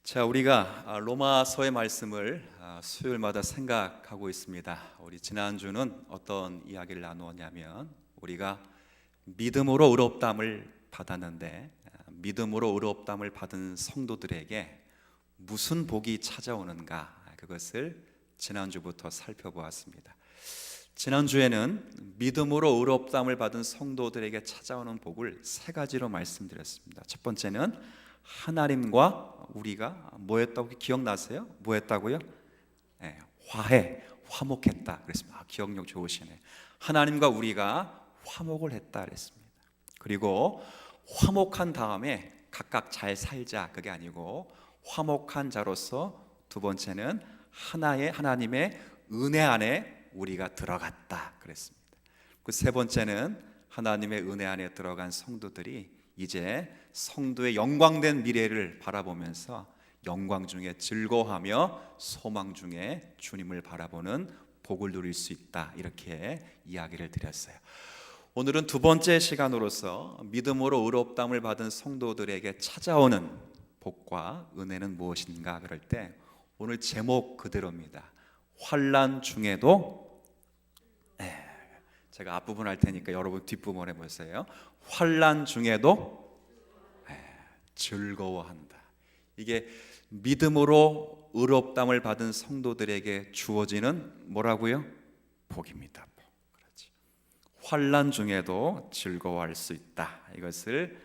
자, 우리가 로마서의 말씀을 수요일마다 생각하고 있습니다. 우리 지난주는 어떤 이야기를 나누었냐면 우리가 믿음으로 의롭다함을 받았는데 믿음으로 의롭다함을 받은 성도들에게 무슨 복이 찾아오는가, 그것을 지난주부터 살펴보았습니다. 지난주에는 믿음으로 의롭다함을 받은 성도들에게 찾아오는 복을 세 가지로 말씀드렸습니다. 첫 번째는 하나님과 우리가 뭐 했다고 기억나세요? 뭐 했다고요? 네, 화목했다 그랬습니다. 기억력 좋으시네. 하나님과 우리가 화목을 했다 그랬습니다. 그리고 화목한 다음에 각각 잘 살자, 그게 아니고 화목한 자로서 두 번째는 하나님의 은혜 안에 우리가 들어갔다 그랬습니다. 그 세 번째는 하나님의 은혜 안에 들어간 성도들이 이제 성도의 영광된 미래를 바라보면서 영광 중에 즐거워하며 소망 중에 주님을 바라보는 복을 누릴 수 있다, 이렇게 이야기를 드렸어요. 오늘은 두 번째 시간으로서 믿음으로 의롭다함을 받은 성도들에게 찾아오는 복과 은혜는 무엇인가 그럴 때 오늘 제목 그대로입니다. 환난 중에도, 제가 앞부분 할 테니까 여러분 뒷부분 해보세요. 환난 중에도 즐거워한다. 이게 믿음으로 의롭다함을 받은 성도들에게 주어지는 뭐라고요? 복입니다. 복. 그렇지. 환난 중에도 즐거워할 수 있다. 이것을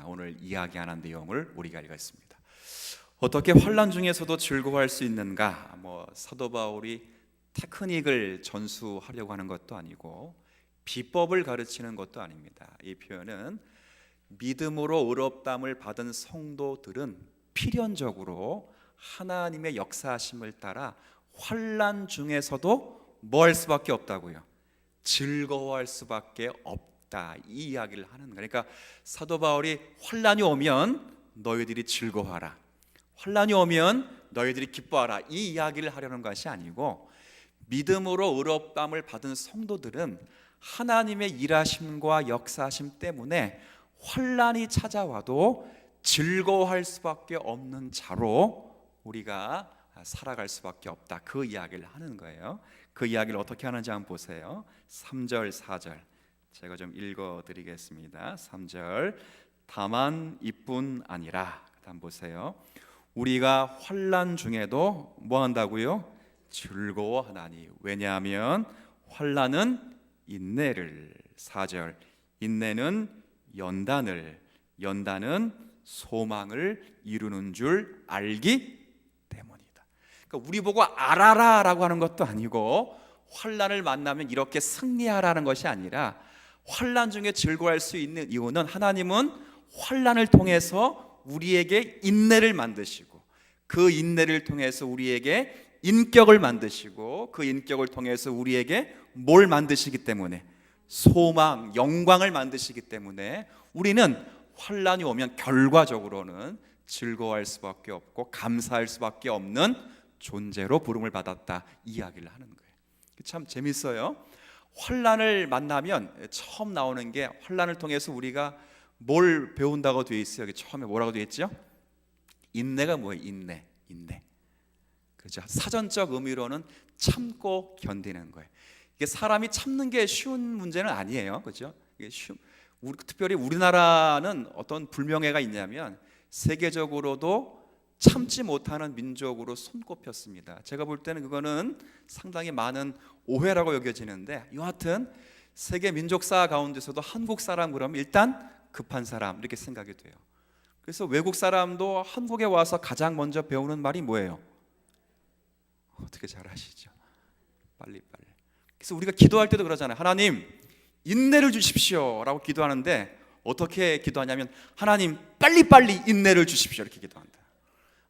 오늘 이야기하는 내용을 우리가 읽었습니다. 어떻게 환난 중에서도 즐거워할 수 있는가? 사도 바울이 테크닉을 전수하려고 하는 것도 아니고 비법을 가르치는 것도 아닙니다. 이 표현은 믿음으로 의롭다함을 받은 성도들은 필연적으로 하나님의 역사하심을 따라 환난 중에서도 뭐 할 수밖에 없다고요? 즐거워할 수밖에 없다, 이 이야기를 하는 거예요. 그러니까 사도 바울이 환난이 오면 너희들이 즐거워하라, 환난이 오면 너희들이 기뻐하라, 이 이야기를 하려는 것이 아니고 믿음으로 의롭다함을 받은 성도들은 하나님의 일하심과 역사하심 때문에 환난이 찾아와도 즐거워할 수밖에 없는 자로 우리가 살아갈 수밖에 없다, 그 이야기를 하는 거예요. 그 이야기를 어떻게 하는지 한번 보세요. 3절 4절 제가 좀 읽어드리겠습니다. 3절 다만 이뿐 아니라, 다음 보세요. 우리가 환난 중에도 뭐 한다고요? 즐거워하나니. 왜냐하면 환난은 인내를, 4절 인내는 연단을, 연단은 소망을 이루는 줄 알기 때문이다. 그러니까 우리 보고 알아라 라고 하는 것도 아니고 환난을 만나면 이렇게 승리하라는 것이 아니라 환난 중에 즐거워할 수 있는 이유는 하나님은 환난을 통해서 우리에게 인내를 만드시고 그 인내를 통해서 우리에게 인격을 만드시고 그 인격을 통해서 우리에게 뭘 만드시기 때문에, 소망, 영광을 만드시기 때문에 우리는 환난이 오면 결과적으로는 즐거워할 수밖에 없고 감사할 수밖에 없는 존재로 부름을 받았다, 이야기를 하는 거예요. 참 재밌어요. 환난을 만나면 처음 나오는 게, 환난을 통해서 우리가 뭘 배운다고 되어 있어요. 여기 처음에 뭐라고 되어 있죠? 인내가 뭐예요? 인내. 그렇죠. 사전적 의미로는 참고 견디는 거예요. 이게 사람이 참는 게 쉬운 문제는 아니에요. 그렇죠? 이게 특별히 우리나라는 어떤 불명예가 있냐면 세계적으로도 참지 못하는 민족으로 손꼽혔습니다. 제가 볼 때는 그거는 상당히 많은 오해라고 여겨지는데, 여하튼 세계 민족사 가운데서도 한국 사람 그러면 일단 급한 사람, 이렇게 생각이 돼요. 그래서 외국 사람도 한국에 와서 가장 먼저 배우는 말이 뭐예요? 어떻게 잘 아시죠? 빨리. 그래서 우리가 기도할 때도 그러잖아요. 하나님 인내를 주십시오 라고 기도하는데 어떻게 기도하냐면 하나님 빨리빨리 인내를 주십시오, 이렇게 기도한다.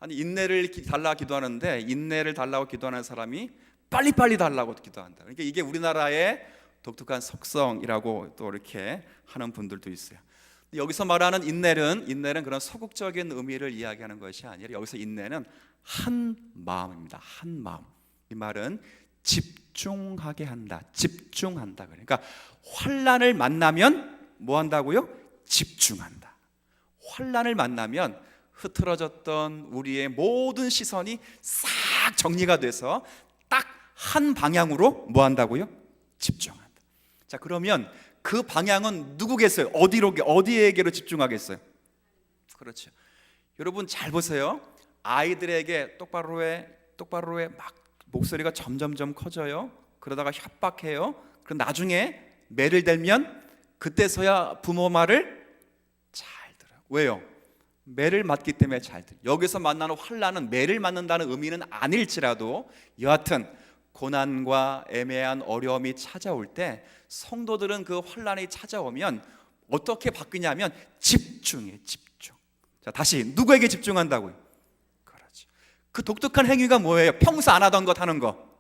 아니, 인내를 달라 기도하는데 인내를 달라고 기도하는 사람이 빨리빨리 달라고 기도한다. 그러니까 이게 우리나라의 독특한 속성이라고 또 이렇게 하는 분들도 있어요. 여기서 말하는 인내는 그런 소극적인 의미를 이야기하는 것이 아니라 여기서 인내는 한 마음입니다. 한 마음. 이 말은 집중하게 한다, 집중한다. 그러니까 환난을 만나면 뭐 한다고요? 집중한다. 환난을 만나면 흐트러졌던 우리의 모든 시선이 싹 정리가 돼서 딱 한 방향으로 뭐 한다고요? 집중한다. 자, 그러면 그 방향은 누구겠어요? 어디에게로 집중하겠어요? 그렇죠. 여러분 잘 보세요. 아이들에게 똑바로 해 막 목소리가 점점점 커져요. 그러다가 협박해요. 그럼 나중에 매를 들면 그때서야 부모 말을 잘 들어요. 왜요? 매를 맞기 때문에 잘 들어요. 여기서 만나는 환난은 매를 맞는다는 의미는 아닐지라도 여하튼 고난과 애매한 어려움이 찾아올 때 성도들은 그 환난이 찾아오면 어떻게 바뀌냐면 집중. 자, 다시 누구에게 집중한다고요? 그렇지. 그 독특한 행위가 뭐예요? 평소 안 하던 것 하는 거.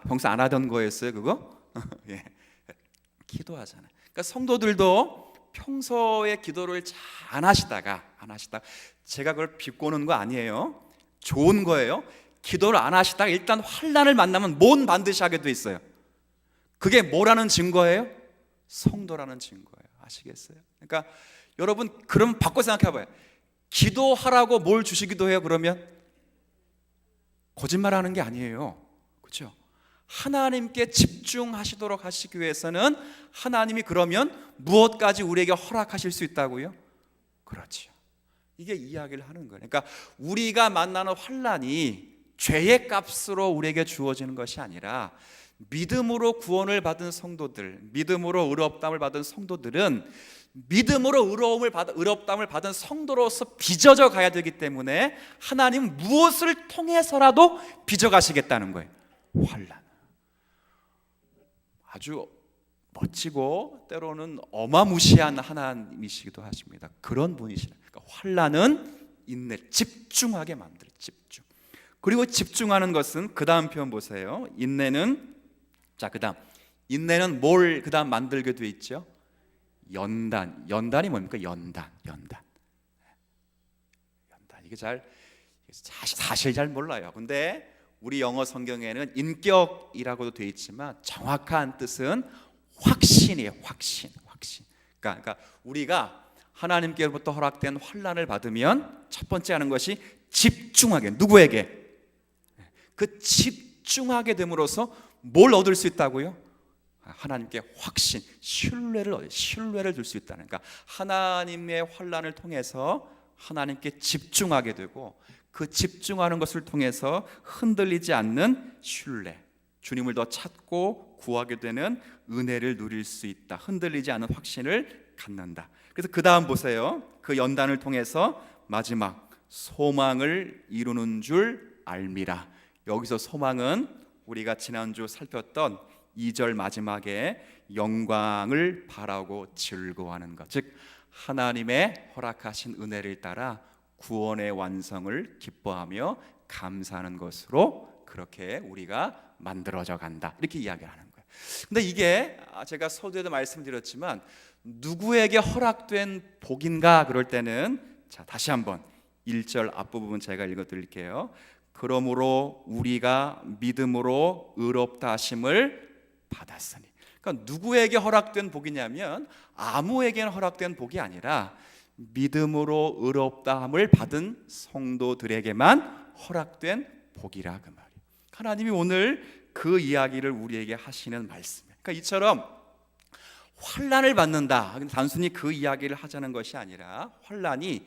평소 안 하던 거였어요, 그거? 예. 기도하잖아요. 그러니까 성도들도 평소에 기도를 잘 안 하시다가 제가 그걸 비꼬는 거 아니에요. 좋은 거예요. 기도를 안 하시다가 일단 환난을 만나면 뭔 반드시 하게 돼 있어요. 그게 뭐라는 증거예요? 성도라는 증거예요. 아시겠어요? 그러니까 여러분 그럼 바꿔 생각해 봐요. 기도하라고 뭘 주시기도 해요? 그러면 거짓말하는 게 아니에요. 그렇죠? 하나님께 집중하시도록 하시기 위해서는 하나님이 그러면 무엇까지 우리에게 허락하실 수 있다고요? 그렇죠. 이게 이야기를 하는 거예요. 그러니까 우리가 만나는 환난이 죄의 값으로 우리에게 주어지는 것이 아니라 믿음으로 구원을 받은 성도들, 믿음으로 의롭다함을 받은 성도들은 믿음으로 의롭다함을 받은 성도로서 빚어져 가야 되기 때문에 하나님 무엇을 통해서라도 빚어 가시겠다는 거예요. 환난. 아주 멋지고 때로는 어마무시한 하나님이시기도 하십니다. 그런 분이시라. 그러니까 환난은 인내, 집중하게 만들어요. 집중. 그리고 집중하는 것은 그 다음 표현 보세요. 인내는 인내는 그 다음 만들게 돼 있죠? 연단이 뭡니까? 연단. 이게 사실 잘 몰라요. 근데 우리 영어 성경에는 인격이라고도 되어 있지만 정확한 뜻은 확신이에요. 확신. 그러니까 우리가 하나님께로부터 허락된 환난을 받으면 첫 번째 하는 것이 집중하게. 누구에게? 그 집중하게 됨으로써 뭘 얻을 수 있다고요? 하나님께 확신, 신뢰를 줄 수 있다는. 그러니까 하나님의 환난을 통해서 하나님께 집중하게 되고 그 집중하는 것을 통해서 흔들리지 않는 신뢰, 주님을 더 찾고 구하게 되는 은혜를 누릴 수 있다. 흔들리지 않는 확신을 갖는다. 그래서 그 다음 보세요. 그 연단을 통해서 마지막 소망을 이루는 줄 알미라. 여기서 소망은 우리가 지난주 살폈던 2절 마지막에 영광을 바라고 즐거워하는 것, 즉 하나님의 허락하신 은혜를 따라 구원의 완성을 기뻐하며 감사하는 것으로 그렇게 우리가 만들어져 간다. 이렇게 이야기를 하는 거예요. 근데 이게 제가 서두에도 말씀드렸지만 누구에게 허락된 복인가 그럴 때는 자, 다시 한번 1절 앞부분 제가 읽어드릴게요. 그러므로 우리가 믿음으로 의롭다 하심을 받았으니. 그러니까 누구에게 허락된 복이냐면 아무에게는 허락된 복이 아니라 믿음으로 의롭다함을 받은 성도들에게만 허락된 복이라 그 말이에요. 하나님이 오늘 그 이야기를 우리에게 하시는 말씀이에요. 그러니까 이처럼 환난을 받는다. 단순히 그 이야기를 하자는 것이 아니라 환난이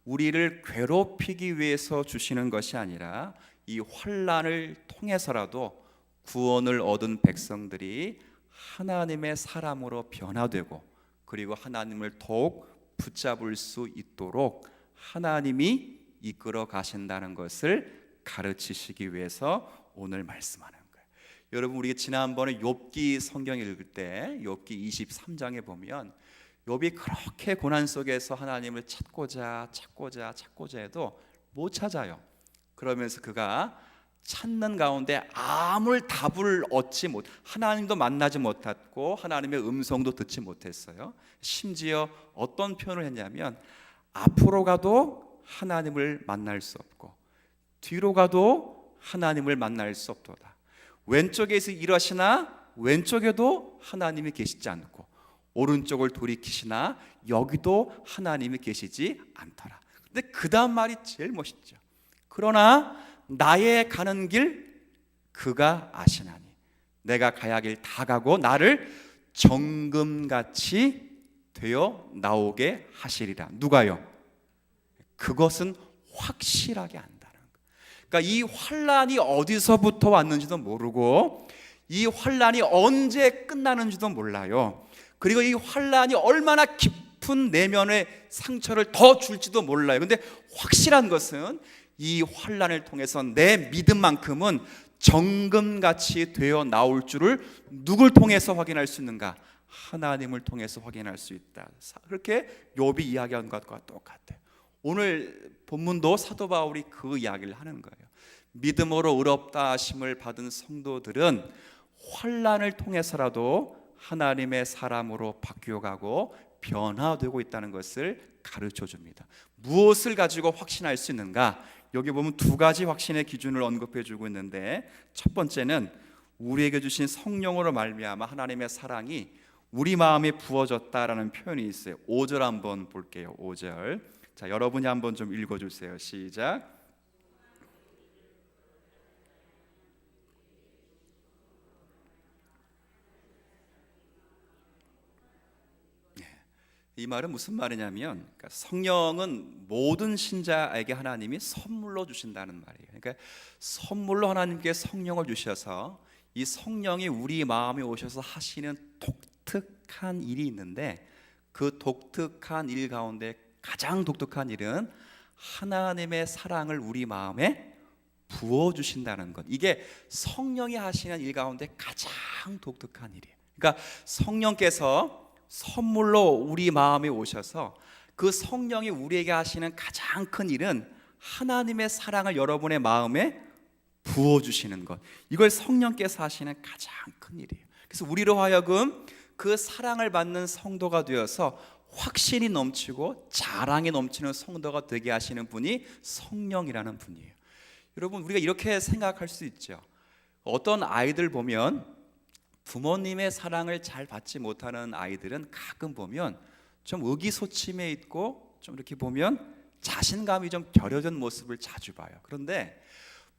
우리를 괴롭히기 위해서 주시는 것이 아니라 이 환난을 통해서라도 구원을 얻은 백성들이 하나님의 사람으로 변화되고 그리고 하나님을 더욱 붙잡을 수 있도록 하나님이 이끌어 가신다는 것을 가르치시기 위해서 오늘 말씀하는 거예요. 여러분 우리가 지난번에 욥기 성경 읽을 때 욥기 23장에 보면 욥이 그렇게 고난 속에서 하나님을 찾고자 해도 못 찾아요. 그러면서 그가 찾는 가운데 아무 답을 얻지 못, 하나님도 만나지 못했고 하나님의 음성도 듣지 못했어요. 심지어 어떤 표현을 했냐면 앞으로 가도 하나님을 만날 수 없고 뒤로 가도 하나님을 만날 수 없도다. 왼쪽에서 일하시나 왼쪽에도 하나님이 계시지 않고 오른쪽을 돌이키시나 여기도 하나님이 계시지 않더라. 근데 그 다음 말이 제일 멋있죠. 그러나 나의 가는 길 그가 아시나니 내가 가야 할 길 다 가고 나를 정금같이 되어 나오게 하시리라. 누가요? 그것은 확실하게 안다는 거예요. 그러니까 이 환란이 어디서부터 왔는지도 모르고 이 환란이 언제 끝나는지도 몰라요. 그리고 이 환란이 얼마나 깊은 내면의 상처를 더 줄지도 몰라요. 근데 확실한 것은 이 환란을 통해서 내 믿음만큼은 정금같이 되어 나올 줄을 누굴 통해서 확인할 수 있는가? 하나님을 통해서 확인할 수 있다. 그렇게 욥이 이야기한 것과 똑같아요. 오늘 본문도 사도 바울이 그 이야기를 하는 거예요. 믿음으로 의롭다 하심을 받은 성도들은 환란을 통해서라도 하나님의 사람으로 바뀌어가고 변화되고 있다는 것을 가르쳐 줍니다. 무엇을 가지고 확신할 수 있는가? 여기 보면 두 가지 확신의 기준을 언급해 주고 있는데, 첫 번째는 우리에게 주신 성령으로 말미암아 하나님의 사랑이 우리 마음에 부어졌다라는 표현이 있어요. 5절 한번 볼게요. 5절. 자, 여러분이 한번 좀 읽어주세요. 시작. 이 말은 무슨 말이냐면, 그러니까 성령은 모든 신자에게 하나님이 선물로 주신다는 말이에요. 그러니까 선물로 하나님께 성령을 주셔서 이 성령이 우리 마음에 오셔서 하시는 독특한 일이 있는데, 그 독특한 일 가운데 가장 독특한 일은 하나님의 사랑을 우리 마음에 부어주신다는 것. 이게 성령이 하시는 일 가운데 가장 독특한 일이에요. 그러니까 성령께서 선물로 우리 마음에 오셔서 그 성령이 우리에게 하시는 가장 큰 일은 하나님의 사랑을 여러분의 마음에 부어주시는 것. 이걸 성령께서 하시는 가장 큰 일이에요. 그래서 우리로 하여금 그 사랑을 받는 성도가 되어서 확신이 넘치고 자랑이 넘치는 성도가 되게 하시는 분이 성령이라는 분이에요. 여러분, 우리가 이렇게 생각할 수 있죠. 어떤 아이들 보면 부모님의 사랑을 잘 받지 못하는 아이들은 가끔 보면 좀 의기소침해 있고 좀 이렇게 보면 자신감이 좀 결여된 모습을 자주 봐요. 그런데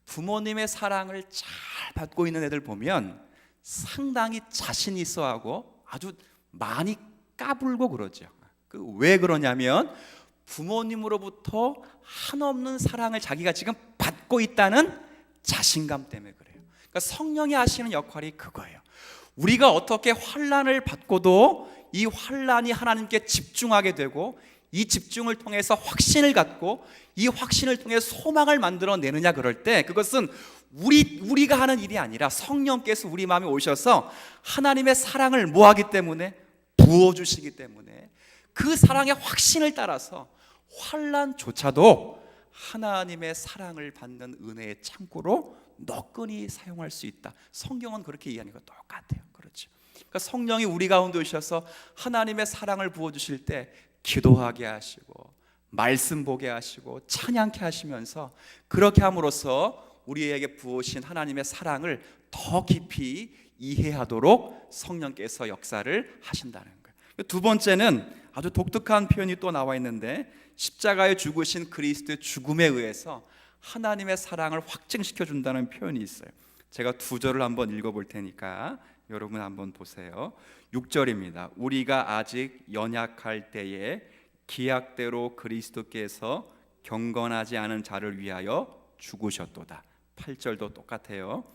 부모님의 사랑을 잘 받고 있는 애들 보면 상당히 자신 있어 하고 아주 많이 까불고 그러죠. 왜 그러냐면 부모님으로부터 한없는 사랑을 자기가 지금 받고 있다는 자신감 때문에 그래요. 그러니까 성령이 하시는 역할이 그거예요. 우리가 어떻게 환난을 받고도 이 환난이 하나님께 집중하게 되고 이 집중을 통해서 확신을 갖고 이 확신을 통해 소망을 만들어내느냐, 그럴 때 그것은 우리가 하는 일이 아니라 성령께서 우리 마음에 오셔서 하나님의 사랑을 뭐하기 때문에? 부어주시기 때문에 그 사랑의 확신을 따라서 환난조차도 하나님의 사랑을 받는 은혜의 창고로 너끈히 사용할 수 있다. 성경은 그렇게 이해하는 거 똑같아요. 그렇죠. 그러니까 성령이 우리 가운데 오셔서 하나님의 사랑을 부어주실 때 기도하게 하시고 말씀 보게 하시고 찬양케 하시면서 그렇게 함으로써 우리에게 부으신 하나님의 사랑을 더 깊이 이해하도록 성령께서 역사를 하신다는 거예요. 두 번째는 아주 독특한 표현이 또 나와 있는데, 십자가에 죽으신 그리스도의 죽음에 의해서 하나님의 사랑을 확증시켜 준다는 표현이 있어요. 제가 두 절을 한번 읽어볼 테니까 여러분 한번 보세요. 6절입니다. 우리가 아직 연약할 때에 기약대로 그리스도께서 경건하지 않은 자를 위하여 죽으셨도다. 8절도 똑같아요.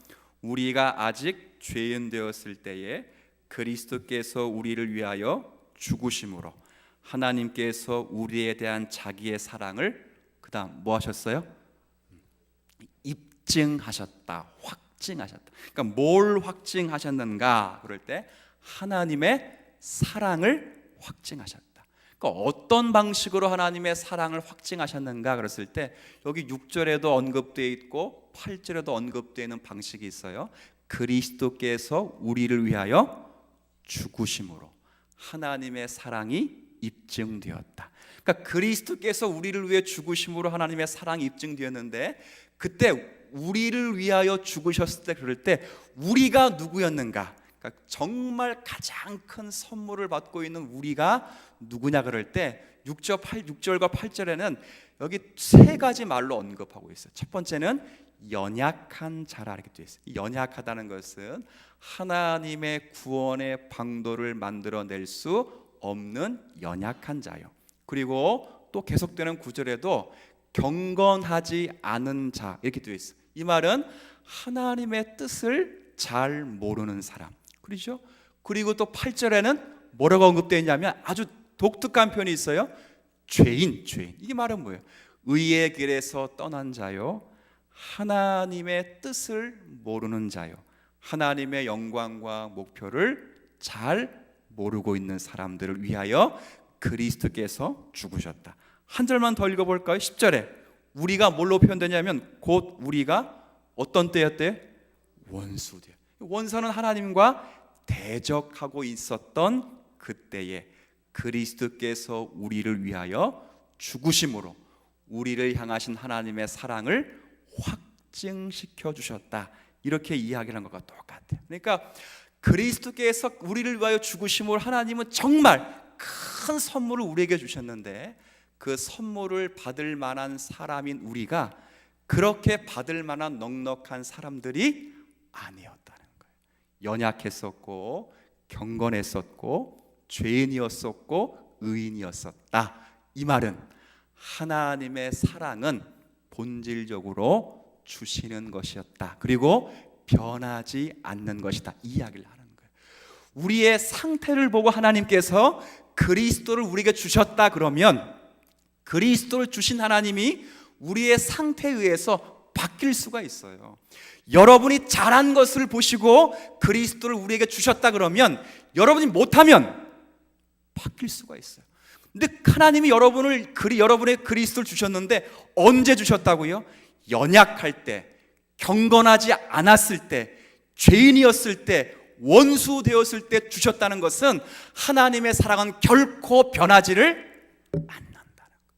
우리가 아직 죄인 되었을 때에 그리스도께서 우리를 위하여 죽으심으로 하나님께서 우리에 대한 자기의 사랑을 그 다음 뭐 하셨어요? 입증하셨다, 확증하셨다. 그러니까 뭘 확증하셨는가 그럴 때 하나님의 사랑을 확증하셨다. 그러니까 어떤 방식으로 하나님의 사랑을 확증하셨는가 그랬을 때 여기 6절에도 언급되어 있고 8절에도 언급되어 있는 방식이 있어요. 그리스도께서 우리를 위하여 죽으심으로 하나님의 사랑이 입증되었다. 그러니까 그리스도께서 우리를 위해 죽으심으로 하나님의 사랑이 입증되었는데, 그때 우리를 위하여 죽으셨을 때 그럴 때 우리가 누구였는가? 그러니까 정말 가장 큰 선물을 받고 있는 우리가 누구냐 그럴 때 6절과 8절에는 여기 세 가지 말로 언급하고 있어요. 첫 번째는 연약한 자라 이렇게 되어 있어요. 연약하다는 것은 하나님의 구원의 방도를 만들어낼 수 없는 연약한 자요. 그리고 또 계속되는 구절에도 경건하지 않은 자 이렇게 되어 있어요. 이 말은 하나님의 뜻을 잘 모르는 사람. 그렇죠? 그리고 또 8절에는 뭐라고 언급되어 있냐면 아주 독특한 표현이 있어요. 죄인. 이 말은 뭐예요? 의의 길에서 떠난 자요, 하나님의 뜻을 모르는 자요, 하나님의 영광과 목표를 잘 모르고 있는 사람들을 위하여 그리스도께서 죽으셨다. 한 절만 더 읽어볼까요? 10절에 우리가 뭘로 표현되냐면 곧 우리가 어떤 때였대요? 원수 때. 원수는 하나님과 대적하고 있었던 그때에 그리스도께서 우리를 위하여 죽으심으로 우리를 향하신 하나님의 사랑을 확증시켜 주셨다. 이렇게 이야기를 한 것과 똑같아요. 그러니까 그리스도께서 우리를 위하여 죽으심으로 하나님은 정말 큰 선물을 우리에게 주셨는데 그 선물을 받을 만한 사람인 우리가 그렇게 받을 만한 넉넉한 사람들이 아니었다는 거예요. 연약했었고 경건했었고 죄인이었었고 의인이었었다. 이 말은 하나님의 사랑은 본질적으로 주시는 것이었다. 그리고 변하지 않는 것이다. 이 이야기를 하는 거예요. 우리의 상태를 보고 하나님께서 그리스도를 우리에게 주셨다 그러면 그리스도를 주신 하나님이 우리의 상태에 의해서 바뀔 수가 있어요. 여러분이 잘한 것을 보시고 그리스도를 우리에게 주셨다 그러면 여러분이 못하면 바뀔 수가 있어요. 근데 하나님이 여러분의 그리스도를 주셨는데 언제 주셨다고요? 연약할 때, 경건하지 않았을 때, 죄인이었을 때, 원수 되었을 때 주셨다는 것은 하나님의 사랑은 결코 변하지를 않는다는 거예요.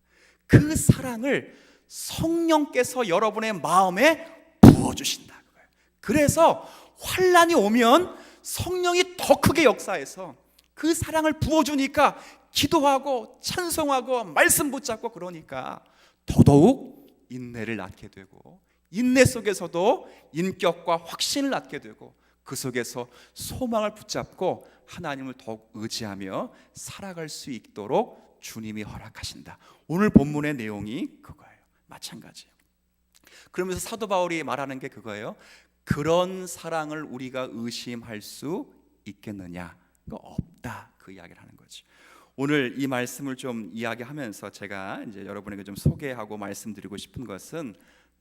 그 사랑을 성령께서 여러분의 마음에 부어주신다는 거예요. 그래서 환난이 오면 성령이 더 크게 역사해서 그 사랑을 부어주니까 기도하고 찬송하고 말씀 붙잡고 그러니까 더더욱 인내를 낳게 되고 인내 속에서도 인격과 확신을 낳게 되고 그 속에서 소망을 붙잡고 하나님을 더욱 의지하며 살아갈 수 있도록 주님이 허락하신다. 오늘 본문의 내용이 그거예요. 마찬가지예요. 그러면서 사도 바울이 말하는 게 그거예요. 그런 사랑을 우리가 의심할 수 있겠느냐? 그거 없다. 그 이야기를 하는 거지. 오늘 이 말씀을 좀 이야기하면서 제가 이제 여러분에게 좀 소개하고 말씀드리고 싶은 것은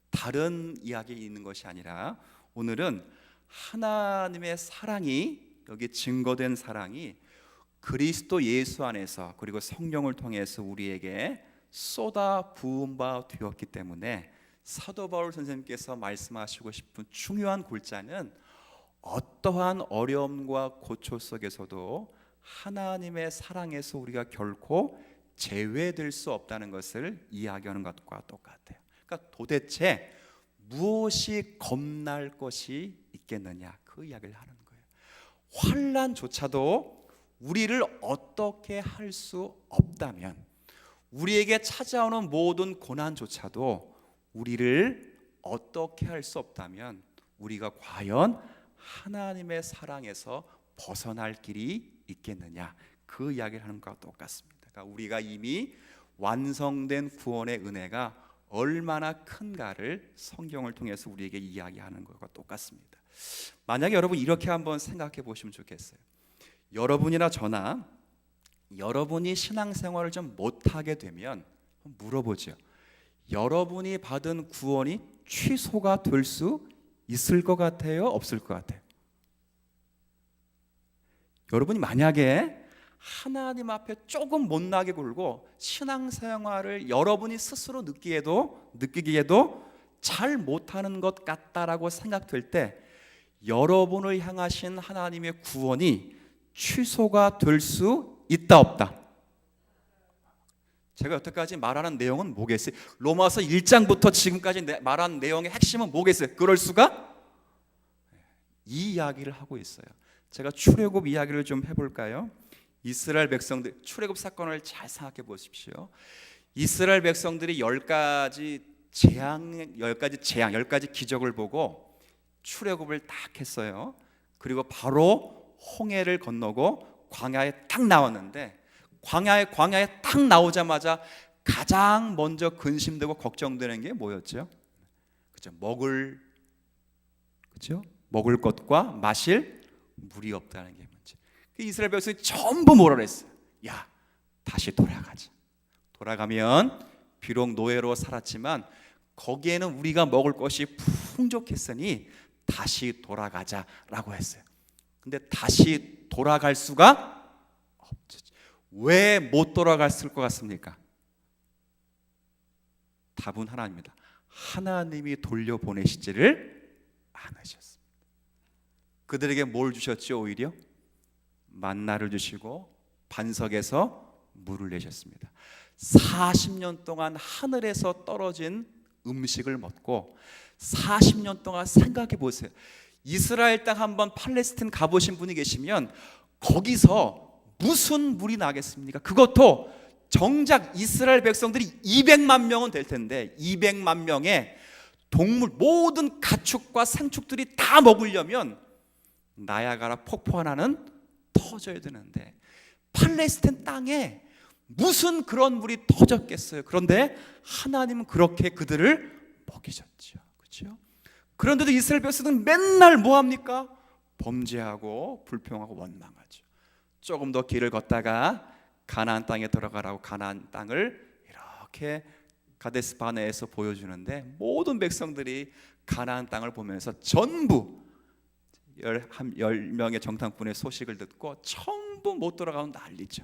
다른 이야기에 있는 것이 아니라 오늘은 하나님의 사랑이 여기 증거된 사랑이 그리스도 예수 안에서 그리고 성령을 통해서 우리에게 쏟아 부은 바 되었기 때문에 사도 바울 선생님께서 말씀하시고 싶은 중요한 골자는 어떠한 어려움과 고초 속에서도 하나님의 사랑에서 우리가 결코 제외될 수 없다는 것을 이야기하는 것과 똑같아요. 그러니까 도대체 무엇이 겁날 것이 있겠느냐 그 이야기를 하는 거예요. 환난조차도 우리를 어떻게 할 수 없다면 우리에게 찾아오는 모든 고난조차도 우리를 어떻게 할 수 없다면 우리가 과연 하나님의 사랑에서 벗어날 길이 있겠느냐 그 이야기를 하는 것과 똑같습니다. 그러니까 우리가 이미 완성된 구원의 은혜가 얼마나 큰가를 성경을 통해서 우리에게 이야기하는 것과 똑같습니다. 만약에 여러분 이렇게 한번 생각해 보시면 좋겠어요. 여러분이나 저나 여러분이 신앙생활을 좀 못하게 되면 물어보죠. 여러분이 받은 구원이 취소가 될 수 있을 것 같아요? 없을 것 같아요? 여러분이 만약에 하나님 앞에 조금 못나게 굴고 신앙생활을 여러분이 스스로 느끼기에도 잘 못하는 것 같다라고 생각될 때 여러분을 향하신 하나님의 구원이 취소가 될 수 있다 없다? 제가 여태까지 말하는 내용은 뭐겠어요? 로마서 1장부터 지금까지 말한 내용의 핵심은 뭐겠어요? 그럴 수가? 이 이야기를 하고 있어요. 제가 출애굽 이야기를 좀 해볼까요? 이스라엘 백성들, 출애굽 사건을 잘 생각해 보십시오. 이스라엘 백성들이 10가지 재앙, 10가지 기적을 보고 출애굽을 딱 했어요. 그리고 바로 홍해를 건너고 광야에 딱 나왔는데, 광야에 딱 나오자마자 가장 먼저 근심되고 걱정되는 게 뭐였죠? 그죠? 먹을 것과 마실 물이 없다는 게 문제. 이스라엘 백성이 전부 뭐라 그랬어요? 야, 다시 돌아가자. 돌아가면 비록 노예로 살았지만 거기에는 우리가 먹을 것이 풍족했으니 다시 돌아가자라고 했어요. 근데 다시 돌아갈 수가 없죠. 왜 못 돌아갔을 것 같습니까? 답은 하나입니다. 하나님이 돌려보내시지를 않으셨습니다. 그들에게 뭘 주셨죠? 오히려 만나를 주시고 반석에서 물을 내셨습니다. 40년 동안 하늘에서 떨어진 음식을 먹고 40년 동안 생각해 보세요. 이스라엘 땅 한번 팔레스틴 가보신 분이 계시면 거기서 무슨 물이 나겠습니까? 그것도 정작 이스라엘 백성들이 200만 명은 될 텐데 200만 명의 동물, 모든 가축과 생축들이 다 먹으려면 나야가라 폭포 하나는 터져야 되는데 팔레스틴 땅에 무슨 그런 물이 터졌겠어요? 그런데 하나님은 그렇게 그들을 먹이셨죠. 그렇죠? 그런데도 이스라엘 백성들은 맨날 뭐 합니까? 범죄하고 불평하고 원망하죠. 조금 더 길을 걷다가 가나안 땅에 들어가라고 가나안 땅을 이렇게 가데스 바네에서 보여주는데 모든 백성들이 가나안 땅을 보면서 전부 10명의 정탐꾼의 소식을 듣고 전부 못 돌아가면 난리죠.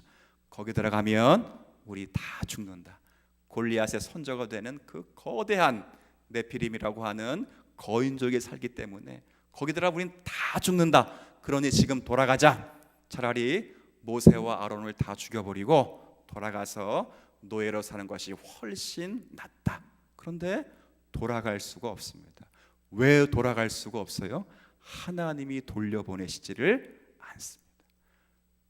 거기 들어가면 우리 다 죽는다. 골리앗의 손자가 되는 그 거대한 네피림이라고 하는 거인족이 살기 때문에 거기 들어가 우린 다 죽는다. 그러니 지금 돌아가자. 차라리 모세와 아론을 다 죽여버리고 돌아가서 노예로 사는 것이 훨씬 낫다. 그런데 돌아갈 수가 없습니다. 왜 돌아갈 수가 없어요? 하나님이 돌려보내시지를 않습니다.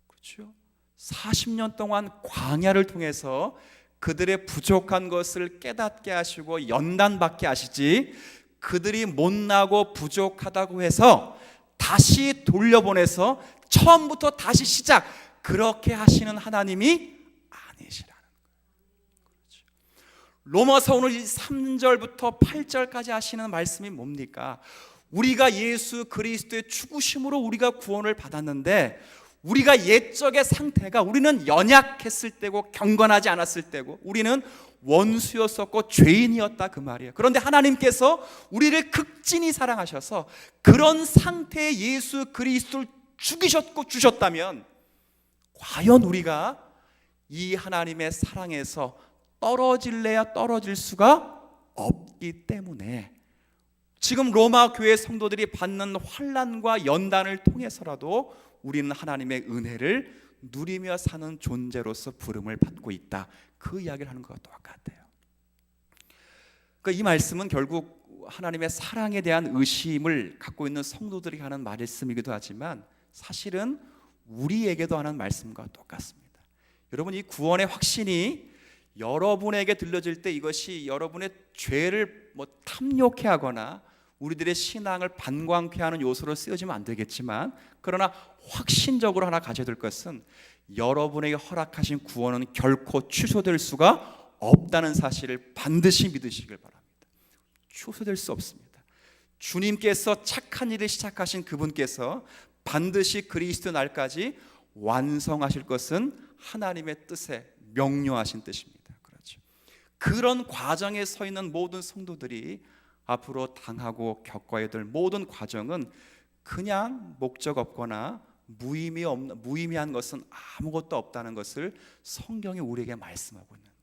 그렇죠? 40년 동안 광야를 통해서 그들의 부족한 것을 깨닫게 하시고 연단받게 하시지, 그들이 못나고 부족하다고 해서 다시 돌려보내서 처음부터 다시 시작, 그렇게 하시는 하나님이 아니시라는 거예요. 그렇죠. 로마서 오늘 3절부터 8절까지 하시는 말씀이 뭡니까? 우리가 예수 그리스도의 죽으심으로 우리가 구원을 받았는데, 우리가 옛적의 상태가, 우리는 연약했을 때고 경건하지 않았을 때고 우리는 원수였었고 죄인이었다, 그 말이에요. 그런데 하나님께서 우리를 극진히 사랑하셔서 그런 상태의 예수 그리스도를 죽이셨고 주셨다면 과연 우리가 이 하나님의 사랑에서 떨어질래야 떨어질 수가 없기 때문에 지금 로마 교회 성도들이 받는 환난과 연단을 통해서라도 우리는 하나님의 은혜를 누리며 사는 존재로서 부름을 받고 있다. 그 이야기를 하는 것과 똑같아요. 그러니까 이 말씀은 결국 하나님의 사랑에 대한 의심을 갖고 있는 성도들이 하는 말씀이기도 하지만 사실은 우리에게도 하는 말씀과 똑같습니다. 여러분, 이 구원의 확신이 여러분에게 들려질 때 이것이 여러분의 죄를 탐욕해 하거나 우리들의 신앙을 반광케 하는 요소로 쓰여지면 안 되겠지만, 그러나 확신적으로 하나 가져야 될 것은 여러분에게 허락하신 구원은 결코 취소될 수가 없다는 사실을 반드시 믿으시길 바랍니다. 취소될 수 없습니다. 주님께서 착한 일을 시작하신 그분께서 반드시 그리스도 날까지 완성하실 것은 하나님의 뜻에 명료하신 뜻입니다. 그렇죠. 그런 과정에 서 있는 모든 성도들이 앞으로 당하고 겪어야 될 모든 과정은 그냥 목적 없거나 무의미한 것은 아무것도 없다는 것을 성경이 우리에게 말씀하고 있는 거예요.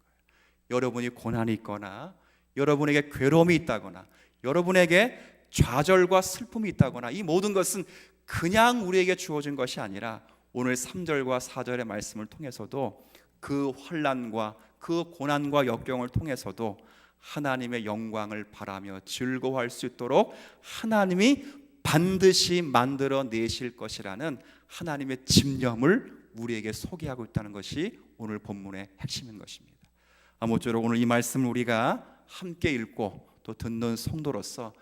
여러분이 고난이 있거나 여러분에게 괴로움이 있다거나 여러분에게 좌절과 슬픔이 있다거나 이 모든 것은 그냥 우리에게 주어진 것이 아니라 오늘 3절과 4절의 말씀을 통해서도 그 환난과 그 고난과 역경을 통해서도 하나님의 영광을 바라며 즐거워할 수 있도록 하나님이 반드시 만들어 내실 것이라는 하나님의 집념을 우리에게 소개하고 있다는 것이 오늘 본문의 핵심인 것입니다. 아무쪼록 오늘 이 말씀을 우리가 함께 읽고 또 듣는 성도로서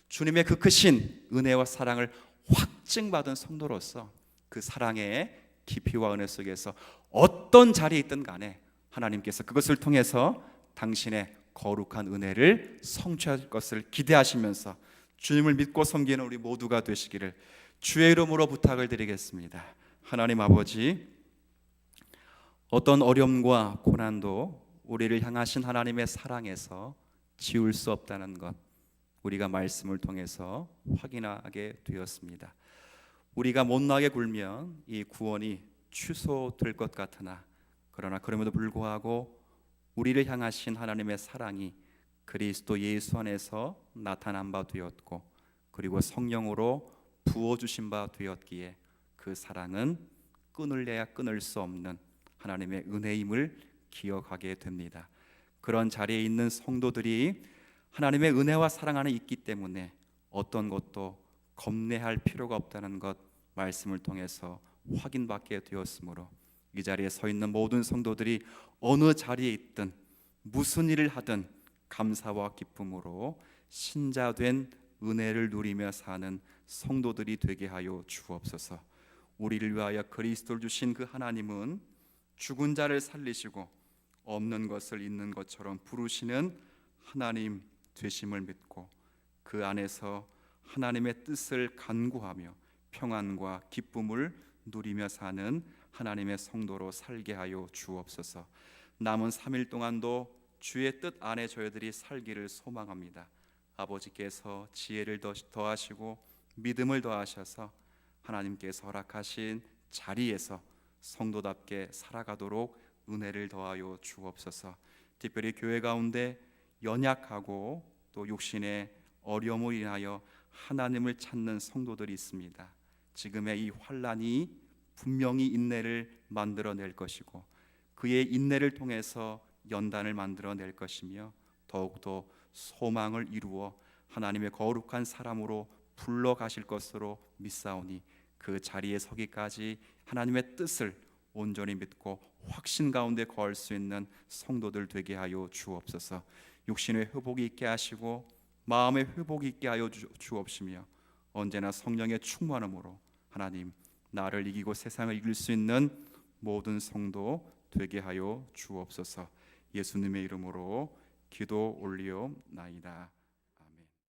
주님의 그 크신 은혜와 사랑을 확증받은 성도로서 그 사랑의 깊이와 은혜 속에서 어떤 자리에 있든 간에 하나님께서 그것을 통해서 당신의 거룩한 은혜를 성취할 것을 기대하시면서 주님을 믿고 섬기는 우리 모두가 되시기를 주의 이름으로 부탁을 드리겠습니다. 하나님 아버지, 어떤 어려움과 고난도 우리를 향하신 하나님의 사랑에서 지울 수 없다는 것, 우리가 말씀을 통해서 확인하게 되었습니다. 우리가 못나게 굴면 이 구원이 취소될 것 같으나, 그러나 그럼에도 불구하고 우리를 향하신 하나님의 사랑이 그리스도 예수 안에서 나타난 바 되었고, 그리고 성령으로 부어주신 바 되었기에 그 사랑은 끊을래야 끊을 수 없는 하나님의 은혜임을 기억하게 됩니다. 그런 자리에 있는 성도들이 하나님의 은혜와 사랑 안에 있기 때문에 어떤 것도 겁내할 필요가 없다는 것, 말씀을 통해서 확인받게 되었으므로 이 자리에 서 있는 모든 성도들이 어느 자리에 있든 무슨 일을 하든 감사와 기쁨으로 신자된 은혜를 누리며 사는 성도들이 되게 하여 주옵소서. 우리를 위하여 그리스도를 주신 그 하나님은 죽은 자를 살리시고 없는 것을 있는 것처럼 부르시는 하나님 되심을 믿고 그 안에서 하나님의 뜻을 간구하며 평안과 기쁨을 누리며 사는 하나님의 성도로 살게 하여 주옵소서. 남은 3일 동안도 주의 뜻 안에 저희들이 살기를 소망합니다. 아버지께서 지혜를 더하시고 믿음을 더하셔서 하나님께서 허락하신 자리에서 성도답게 살아가도록 은혜를 더하여 주옵소서. 특별히 교회 가운데 연약하고 또 육신의 어려움을 인하여 하나님을 찾는 성도들이 있습니다. 지금의 이 환난이 분명히 인내를 만들어낼 것이고 그의 인내를 통해서 연단을 만들어낼 것이며 더욱더 소망을 이루어 하나님의 거룩한 사람으로 불러가실 것으로 믿사오니 그 자리에 서기까지 하나님의 뜻을 온전히 믿고 확신 가운데 거할 수 있는 성도들 되게 하여 주옵소서. 육신의 회복이 있게 하시고 마음의 회복이 있게 하여 주옵시며 언제나 성령의 충만함으로 하나님 나를 이기고 세상을 이길 수 있는 모든 성도 되게 하여 주옵소서. 예수님의 이름으로 기도 올리옵나이다.